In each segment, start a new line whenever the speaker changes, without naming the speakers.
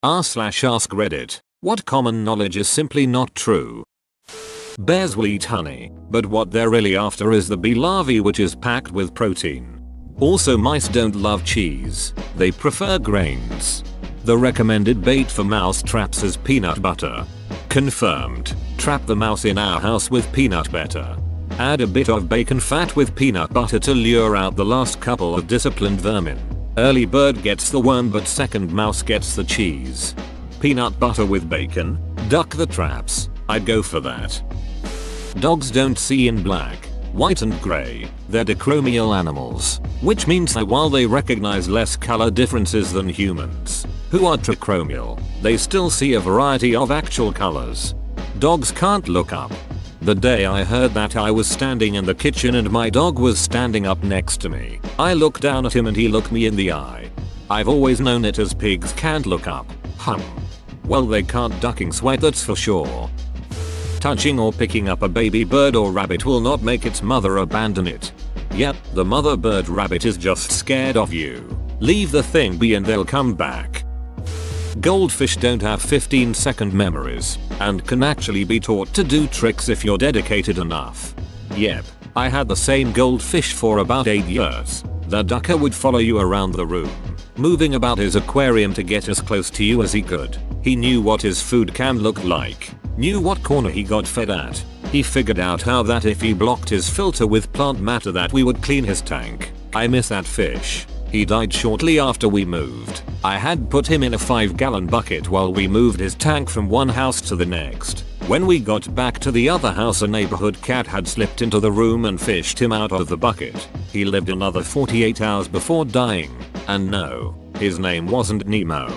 r/ask Reddit. What common knowledge is simply not true? Bears will eat honey, but what they're really after is the bee larvae, which is packed with protein. Also, mice don't love cheese, they prefer grains. The recommended bait for mouse traps is peanut butter. Confirmed. Trap the mouse in our house with peanut butter. Add a bit of bacon fat with peanut butter to lure out the last couple of disciplined vermin. Early bird gets the worm, but second mouse gets the cheese. Peanut butter with bacon? Duck the traps. I'd go for that. Dogs don't see in black, white and grey. They're dichromial animals, which means that while they recognize less color differences than humans, who are trichromial, they still see a variety of actual colors. Dogs can't look up. The day I heard that, I was standing in the kitchen and my dog was standing up next to me. I looked down at him and he looked me in the eye. I've always known it as pigs can't look up. Well, they can't ducking sweat, that's for sure. Touching or picking up a baby bird or rabbit will not make its mother abandon it. Yep, the mother bird rabbit is just scared of you. Leave the thing be and they'll come back. Goldfish don't have 15-second memories and can actually be taught to do tricks if you're dedicated enough. Yep, I had the same goldfish for about 8 years. The ducker would follow you around the room, moving about his aquarium to get as close to you as he could. He knew what his food can look like, knew what corner he got fed at. He figured out how that if he blocked his filter with plant matter that we would clean his tank. I miss that fish. He died shortly after we moved. I had put him in a 5-gallon bucket while we moved his tank from one house to the next. When we got back to the other house, a neighborhood cat had slipped into the room and fished him out of the bucket. He lived another 48 hours before dying. And no, his name wasn't Nemo.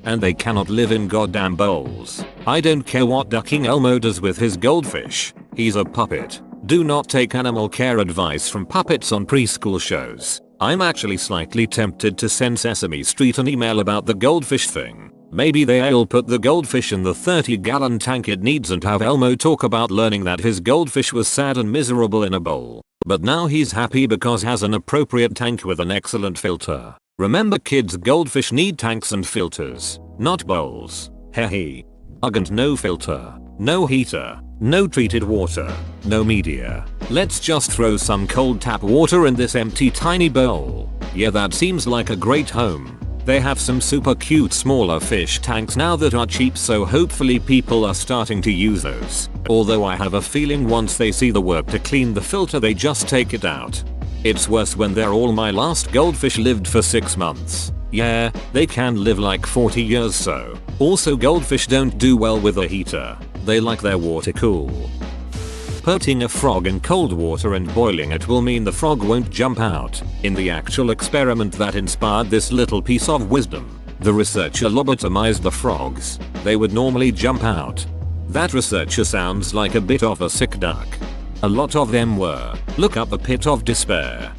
And they cannot live in goddamn bowls. I don't care what Ducking Elmo does with his goldfish. He's a puppet. Do not take animal care advice from puppets on preschool shows. I'm actually slightly tempted to send Sesame Street an email about the goldfish thing. Maybe they'll put the goldfish in the 30-gallon tank it needs and have Elmo talk about learning that his goldfish was sad and miserable in a bowl. But now he's happy because he has an appropriate tank with an excellent filter. Remember kids, goldfish need tanks and filters, not bowls. Hehe. Ugh, and no filter, no heater, no treated water, no media. Let's just throw some cold tap water in this empty tiny bowl. Yeah, that seems like a great home. They have some super cute smaller fish tanks now that are cheap, so hopefully people are starting to use those. Although I have a feeling once they see the work to clean the filter they just take it out. It's worse when they're all. My last goldfish lived for 6 months. Yeah, they can live like 40 years so. Also, goldfish don't do well with a heater. They like their water cool. Putting a frog in cold water and boiling it will mean the frog won't jump out. In the actual experiment that inspired this little piece of wisdom, the researcher lobotomized the frogs. They would normally jump out. That researcher sounds like a bit of a sick duck. A lot of them were. Look up the pit of despair.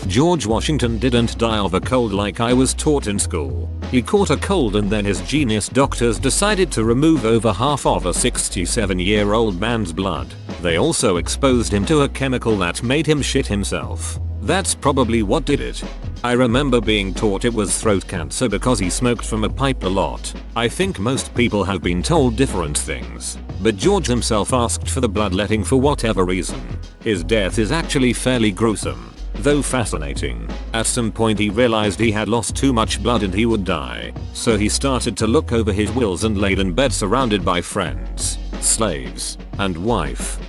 George Washington didn't die of a cold like I was taught in school. He caught a cold and then his genius doctors decided to remove over half of a 67-year-old man's blood. They also exposed him to a chemical that made him shit himself. That's probably what did it. I remember being taught it was throat cancer because he smoked from a pipe a lot. I think most people have been told different things, but George himself asked for the bloodletting for whatever reason. His death is actually fairly gruesome, though fascinating. At some point he realized he had lost too much blood and he would die, so he started to look over his wills and laid in bed surrounded by friends, slaves, and wife.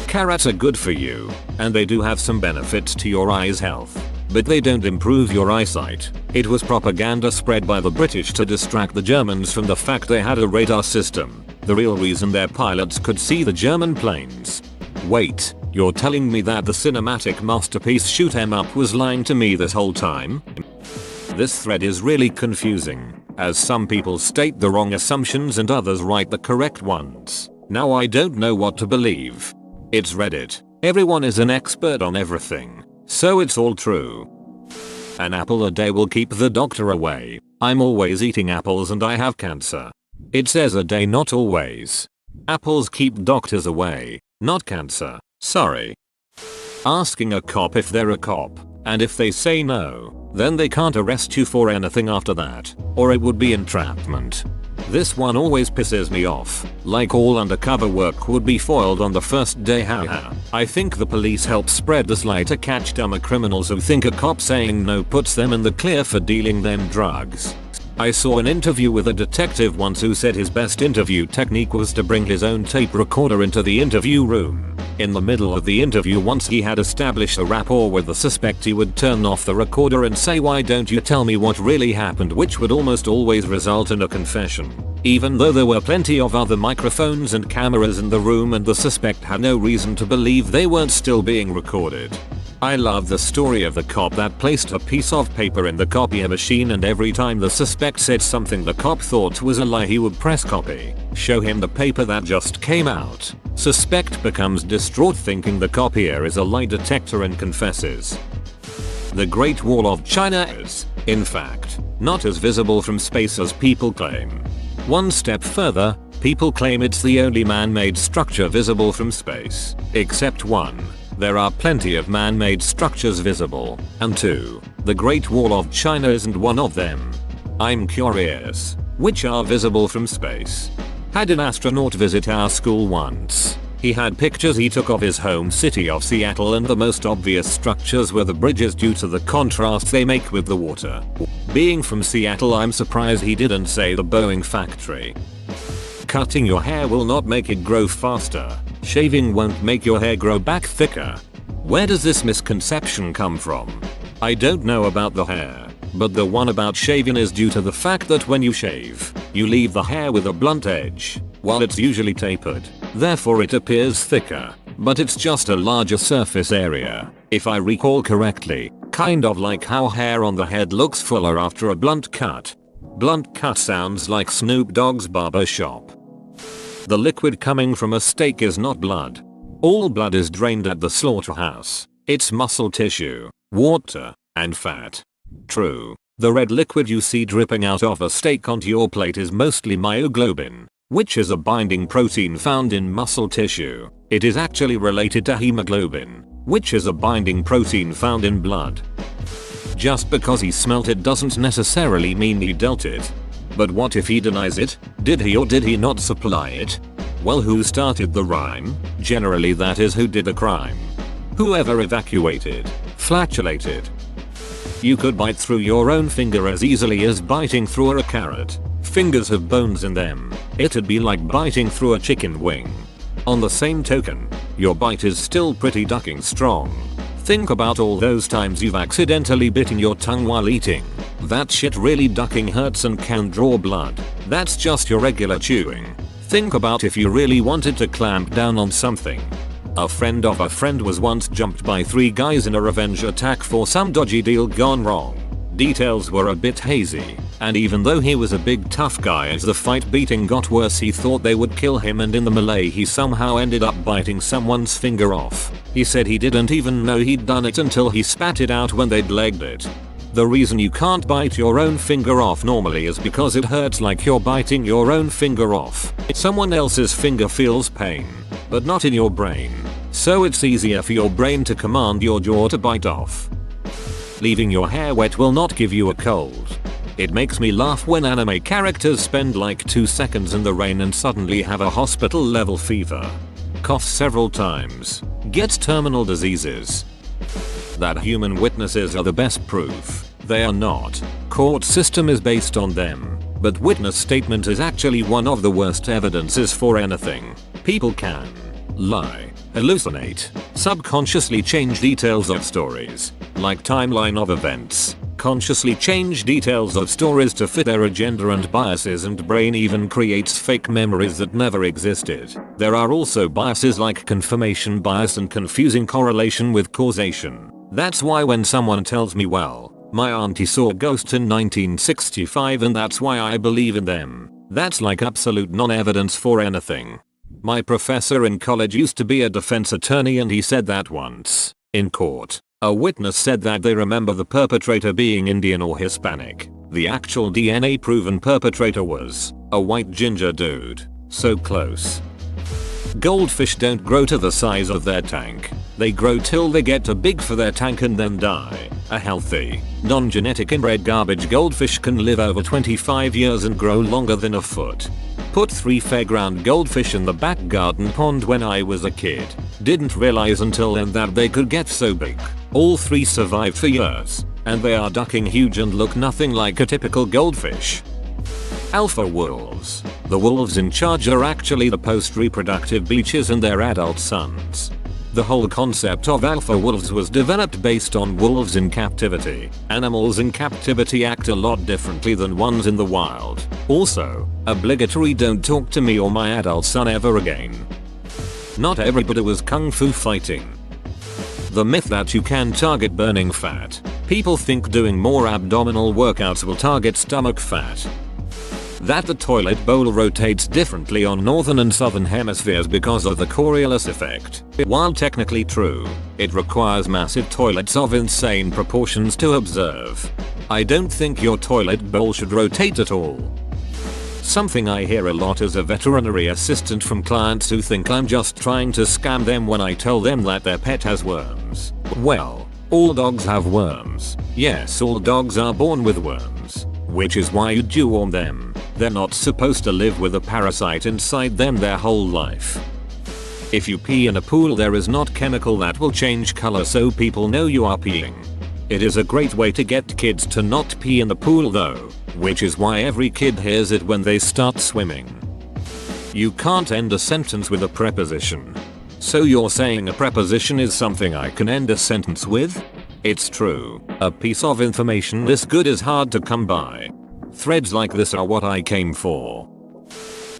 Carrots are good for you, and they do have some benefits to your eyes' health, but they don't improve your eyesight. It was propaganda spread by the British to distract the Germans from the fact they had a radar system. The real reason their pilots could see the German planes. Wait, you're telling me that the cinematic masterpiece Shoot 'Em Up was lying to me this whole time? This thread is really confusing, as some people state the wrong assumptions and others write the correct ones. Now I don't know what to believe. It's Reddit. Everyone is an expert on everything, so it's all true. An apple a day will keep the doctor away. I'm always eating apples and I have cancer. It says a day, not always. Apples keep doctors away, not cancer. Sorry. Asking a cop if they're a cop. and if they say no, then they can't arrest you for anything after that, or it would be entrapment. This one always pisses me off, like all undercover work would be foiled on the first day. Haha. I think the police help spread this lie to catch dumber criminals who think a cop saying no puts them in the clear for dealing them drugs. I saw an interview with a detective once who said his best interview technique was to bring his own tape recorder into the interview room. In the middle of the interview, once he had established a rapport with the suspect, he would turn off the recorder and say, "Why don't you tell me what really happened?" which would almost always result in a confession. Even though there were plenty of other microphones and cameras in the room and the suspect had no reason to believe they weren't still being recorded. I love the story of the cop that placed a piece of paper in the copier machine, and every time the suspect said something the cop thought was a lie, he would press copy, show him the paper that just came out. Suspect becomes distraught thinking the copier is a lie detector and confesses. The Great Wall of China is, in fact, not as visible from space as people claim. One step further, people claim it's the only man-made structure visible from space. Except one. There are plenty of man-made structures visible, and two, the Great Wall of China isn't one of them. I'm curious, which are visible from space? Had an astronaut visit our school once. He had pictures he took of his home city of Seattle, and the most obvious structures were the bridges due to the contrast they make with the water. Being from Seattle, I'm surprised he didn't say the Boeing factory. Cutting your hair will not make it grow faster. Shaving won't make your hair grow back thicker. Where does this misconception come from? I don't know about the hair, but the one about shaving is due to the fact that when you shave, you leave the hair with a blunt edge, while it's usually tapered. Therefore it appears thicker, but it's just a larger surface area, if I recall correctly, kind of like how hair on the head looks fuller after a blunt cut. Blunt cut sounds like Snoop Dogg's barber shop. The liquid coming from a steak is not blood. All blood is drained at the slaughterhouse. It's muscle tissue, water, and fat. True, the red liquid you see dripping out of a steak onto your plate is mostly myoglobin, which is a binding protein found in muscle tissue. It is actually related to hemoglobin, which is a binding protein found in blood. Just because he smelt it doesn't necessarily mean he dealt it. But what if he denies it? Did he or did he not supply it? Well, who started the rhyme? Generally that is, who did the crime. Whoever evacuated, flatulated. You could bite through your own finger as easily as biting through a carrot. Fingers have bones in them. It'd be like biting through a chicken wing. On the same token, your bite is still pretty ducking strong. Think about all those times you've accidentally bitten your tongue while eating. That shit really ducking hurts and can draw blood. That's just your regular chewing. Think about if you really wanted to clamp down on something. A friend of a friend was once jumped by 3 guys in a revenge attack for some dodgy deal gone wrong. Details were a bit hazy, and even though he was a big tough guy, as the fight beating got worse he thought they would kill him, and in the melee he somehow ended up biting someone's finger off. He said he didn't even know he'd done it until he spat it out when they'd legged it. The reason you can't bite your own finger off normally is because it hurts like you're biting your own finger off. Someone else's finger feels pain, but not in your brain. So it's easier for your brain to command your jaw to bite off. Leaving your hair wet will not give you a cold. It makes me laugh when anime characters spend like 2 seconds in the rain and suddenly have a hospital level fever. Coughs several times. Gets terminal diseases. That human witnesses are the best proof. They are not. Court system is based on them. But witness statement is actually one of the worst evidences for anything. People can lie, hallucinate, subconsciously change details of stories, like timeline of events, consciously change details of stories to fit their agenda and biases, and brain even creates fake memories that never existed. There are also biases like confirmation bias and confusing correlation with causation. That's why when someone tells me, well, my auntie saw a ghost in 1965 and that's why I believe in them, that's like absolute non-evidence for anything. My professor in college used to be a defense attorney, and he said that once, in court, a witness said that they remember the perpetrator being Indian or Hispanic. The actual DNA proven perpetrator was a white ginger dude. So close. Goldfish don't grow to the size of their tank. They grow till they get too big for their tank and then die. A healthy, non-genetic inbred garbage goldfish can live over 25 years and grow longer than a foot. Put 3 fairground goldfish in the back garden pond when I was a kid. Didn't realize until then that they could get so big. All 3 survived for years, and they are ducking huge and look nothing like a typical goldfish. Alpha wolves. The wolves in charge are actually the post-reproductive beaches and their adult sons. The whole concept of alpha wolves was developed based on wolves in captivity. Animals in captivity act a lot differently than ones in the wild. Also, obligatory don't talk to me or my adult son ever again. Not everybody was kung fu fighting. The myth that you can target burning fat. People think doing more abdominal workouts will target stomach fat. That the toilet bowl rotates differently on northern and southern hemispheres because of the Coriolis effect. While technically true, it requires massive toilets of insane proportions to observe. I don't think your toilet bowl should rotate at all. Something I hear a lot as a veterinary assistant from clients who think I'm just trying to scam them when I tell them that their pet has worms. Well, all dogs have worms. Yes, all dogs are born with worms, which is why you deworm them. They're not supposed to live with a parasite inside them their whole life. If you pee in a pool, there is not chemical that will change color so people know you are peeing. It is a great way to get kids to not pee in the pool though, which is why every kid hears it when they start swimming. You can't end a sentence with a preposition. So you're saying a preposition is something I can end a sentence with? It's true. A piece of information this good is hard to come by. Threads like this are what I came for.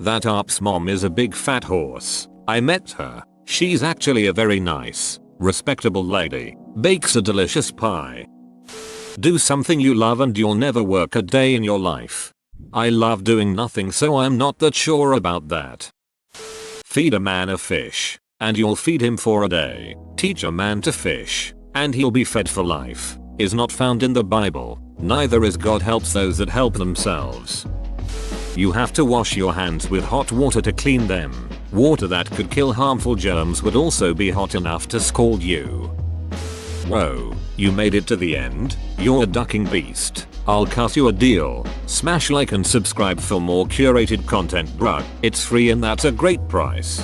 That Arp's mom is a big fat horse. I met her. She's actually a very nice, respectable lady. Bakes a delicious pie. Do something you love and you'll never work a day in your life. I love doing nothing, so I'm not that sure about that. Feed a man a fish, and you'll feed him for a day. Teach a man to fish, and he'll be fed for life. Is not found in the Bible. Neither is God helps those that help themselves. You have to wash your hands with hot water to clean them. Water that could kill harmful germs would also be hot enough to scald you. Whoa, you made it to the end? You're a ducking beast. I'll cut you a deal. Smash like and subscribe for more curated content, bruh. It's free and that's a great price.